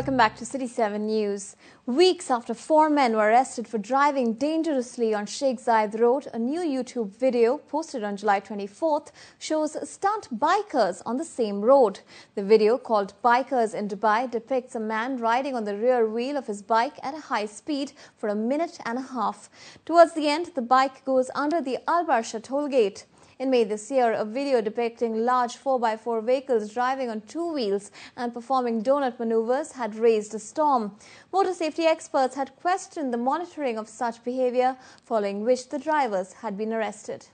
Welcome back to City 7 News. Weeks after 4 men were arrested for driving dangerously on Sheikh Zayed Road, a new YouTube video posted on July 24th shows stunt bikers on the same road. The video, called Bikers in Dubai, depicts a man riding on the rear wheel of his bike at a high speed for a minute and a half. Towards the end, the bike goes under the Al Barsha toll gate. In May this year, a video depicting large 4x4 vehicles driving on two wheels and performing donut maneuvers had raised a storm. Motor safety experts had questioned the monitoring of such behavior, following which the drivers had been arrested.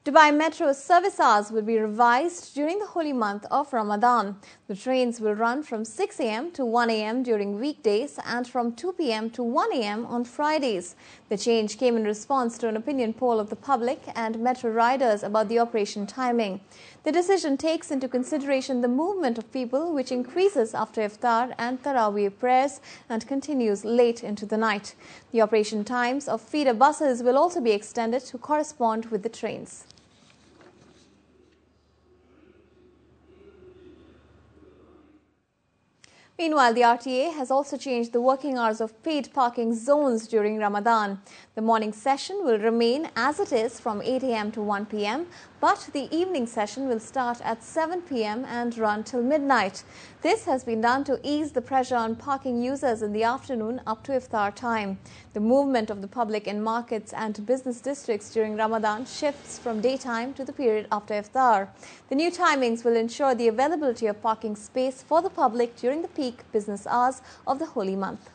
Dubai Metro's service hours will be revised during the holy month of Ramadan. The trains will run from 6 a.m. to 1 a.m. during weekdays and from 2 p.m. to 1 a.m. on Fridays. The change came in response to an opinion poll of the public and Metro riders about the operation timing. The decision takes into consideration the movement of people, which increases after Iftar and Taraweeh prayers and continues late into the night. The operation times of feeder buses will also be extended to correspond with the trains. Meanwhile, the RTA has also changed the working hours of paid parking zones during Ramadan. The morning session will remain as it is from 8 a.m. to 1 p.m., but the evening session will start at 7 p.m. and run till midnight. This has been done to ease the pressure on parking users in the afternoon up to Iftar time. The movement of the public in markets and business districts during Ramadan shifts from daytime to the period after Iftar. The new timings will ensure the availability of parking space for the public during the peak business hours of the holy month.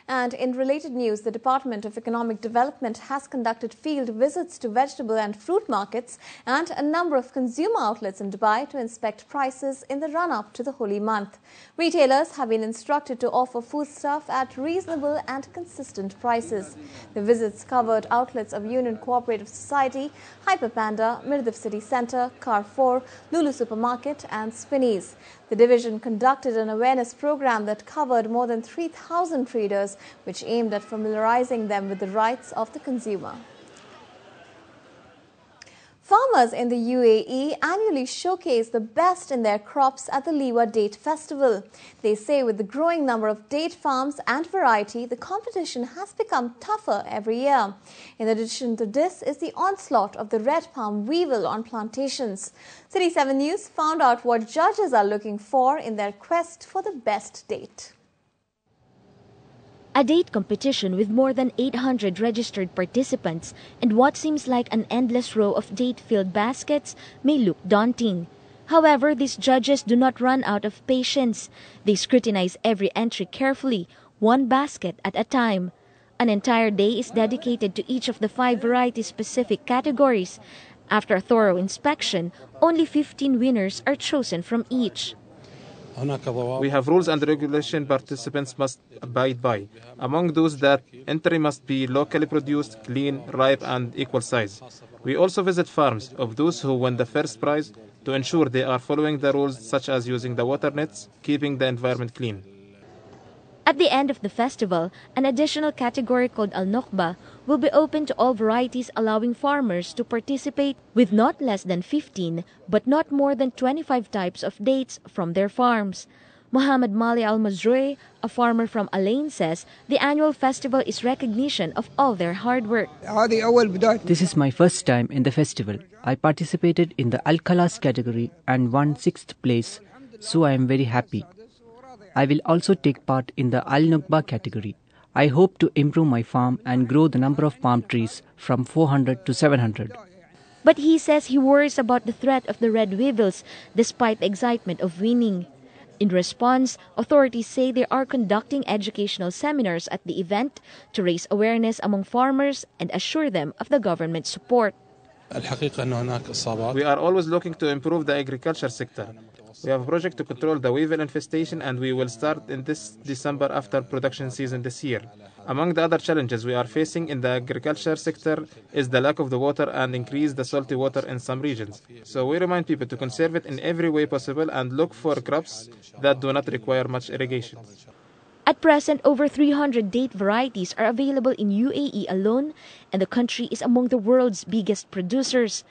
And in related news, the Department of Economic Development has conducted field visits to vegetable and fruit markets and a number of consumer outlets in Dubai to inspect prices in the run-up to the holy month. Retailers have been instructed to offer foodstuff at reasonable and consistent prices. The visits covered outlets of Union Cooperative Society, Hyperpanda, Mirdif City Centre, Carrefour, Lulu Supermarket and Spinneys. The division conducted an awareness program that covered more than 3,000 traders, which aimed at familiarizing them with the rights of the consumer. Farmers in the UAE annually showcase the best in their crops at the Liwa Date Festival. They say with the growing number of date farms and variety, the competition has become tougher every year. In addition to this is the onslaught of the red palm weevil on plantations. City 7 News found out what judges are looking for in their quest for the best date. A date competition with more than 800 registered participants and what seems like an endless row of date-filled baskets may look daunting. However, these judges do not run out of patience. They scrutinize every entry carefully, one basket at a time. An entire day is dedicated to each of the 5 variety-specific categories. After a thorough inspection, only 15 winners are chosen from each. We have rules and regulations participants must abide by. Among those, that entry must be locally produced, clean, ripe and equal size. We also visit farms of those who win the first prize to ensure they are following the rules such as using the water nets, keeping the environment clean. At the end of the festival, an additional category called Al-Nukhba will be open to all varieties, allowing farmers to participate with not less than 15 but not more than 25 types of dates from their farms. Muhammad Mali Al-Mazrui, a farmer from Alain, says the annual festival is recognition of all their hard work. This is my first time in the festival. I participated in the Al-Khalas category and won 6th place, so I am very happy. I will also take part in the Al-Nukhba category. I hope to improve my farm and grow the number of palm trees from 400 to 700. But he says he worries about the threat of the red weevils despite the excitement of winning. In response, authorities say they are conducting educational seminars at the event to raise awareness among farmers and assure them of the government support. We are always looking to improve the agriculture sector. We have a project to control the weevil infestation, and we will start in this December after production season this year. Among the other challenges we are facing in the agriculture sector is the lack of the water and increase the salty water in some regions. So we remind people to conserve it in every way possible and look for crops that do not require much irrigation. At present, over 300 date varieties are available in UAE alone, and the country is among the world's biggest producers.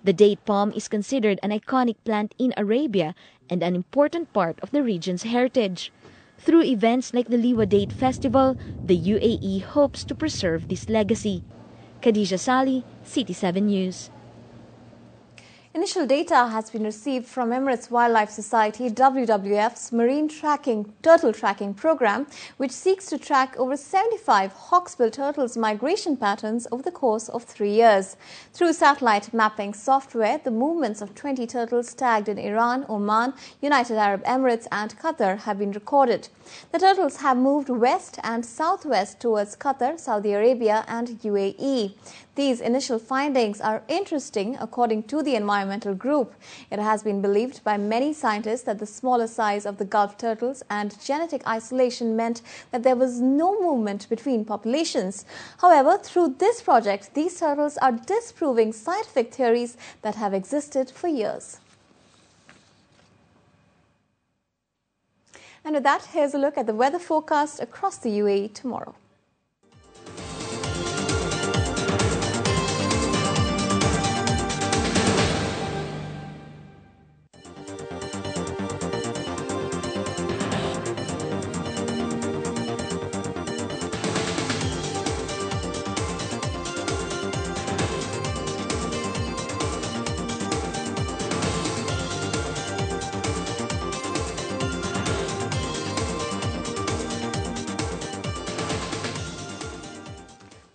The date palm is considered an iconic plant in Arabia and an important part of the region's heritage. Through events like the Liwa Date Festival, the UAE hopes to preserve this legacy. Khadija Sali, City 7 News. Initial data has been received from Emirates Wildlife Society WWF's Marine Turtle Tracking Program, which seeks to track over 75 hawksbill turtles' migration patterns over the course of 3 years. Through satellite mapping software, the movements of 20 turtles tagged in Iran, Oman, United Arab Emirates and Qatar have been recorded. The turtles have moved west and southwest towards Qatar, Saudi Arabia and UAE. These initial findings are interesting according to the environmental group. It has been believed by many scientists that the smaller size of the Gulf turtles and genetic isolation meant that there was no movement between populations. However, through this project, these turtles are disproving scientific theories that have existed for years. And with that, here's a look at the weather forecast across the UAE tomorrow.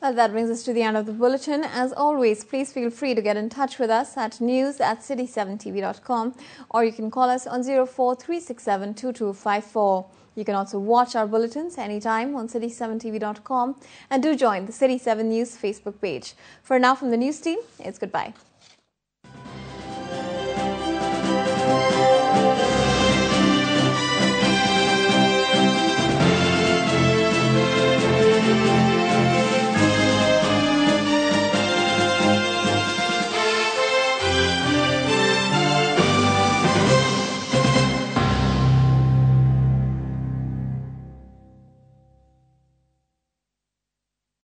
Well, that brings us to the end of the bulletin. As always, please feel free to get in touch with us at news@city7tv.com, or you can call us on 043672254. You can also watch our bulletins anytime on city7tv.com, and do join the City 7 News Facebook page. For now, from the news team, it's goodbye.